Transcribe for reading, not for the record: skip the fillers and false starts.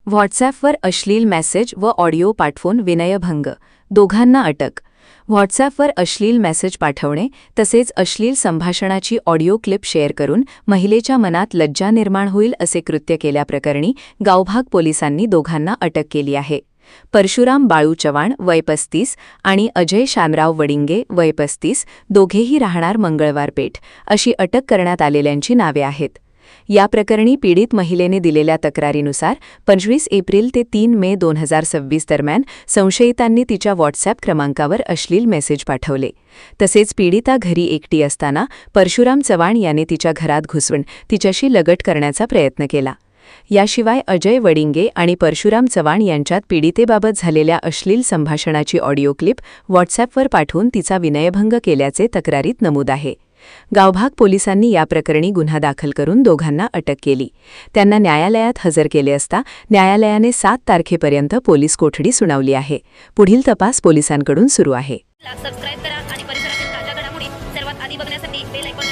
व्हॉट्सॲपवर अश्लील मेसेज व ऑडिओ पाठवून विनयभंग, दोघांना अटक. व्हॉट्सॲपवर अश्लील मेसेज पाठवणे तसेच अश्लील संभाषणाची ऑडिओ क्लिप शेअर करून महिलेच्या मनात लज्जा निर्माण होईल असे कृत्य केल्याप्रकरणी गावभाग पोलिसांनी दोघांना अटक केली आहे. परशुराम बाळू चव्हाण वय 35 आणि अजय शामराव वडिंगे वय 35, दोघेही राहणार मंगळवार पेठ, अशी अटक करण्यात आलेल्यांची नावे आहेत. या प्रकरणी पीडित महिलेने दिलेल्या तक्रारीनुसार 25 एप्रिल ते 3 मे 2026 दरम्यान संशयितांनी तिच्या व्हॉट्सॲप क्रमांकावर अश्लील मेसेज पाठवले. तसेच पीडिता घरी एकटी असताना परशुराम चव्हाण याने तिच्या घरात घुसून तिच्याशी लगट करण्याचा प्रयत्न केला. याशिवाय अजय वडिंगे आणि परशुराम चव्हाण यांच्यात पीडितेबाबत झालेल्या अश्लील संभाषणाची ऑडिओ क्लिप व्हॉट्सॲपवर पाठवून तिचा विनयभंग केल्याचे तक्रारीत नमूद आहे. गावभाग पोलिसांनी या प्रकरणी गुन्हा दाखल करून दोघांना अटक केली. त्यांना न्यायालयात हजर केले असता न्यायालयाने 7 तारखेपर्यंत पोलीस कोठडी सुनावली आहे. पुढील तपास पोलिसांकडून सुरू आहे. सबस्क्राइब करा आणि परिसरातील ताज्या घडामोडी सर्वात आधी बघण्यासाठी बेल आयकॉन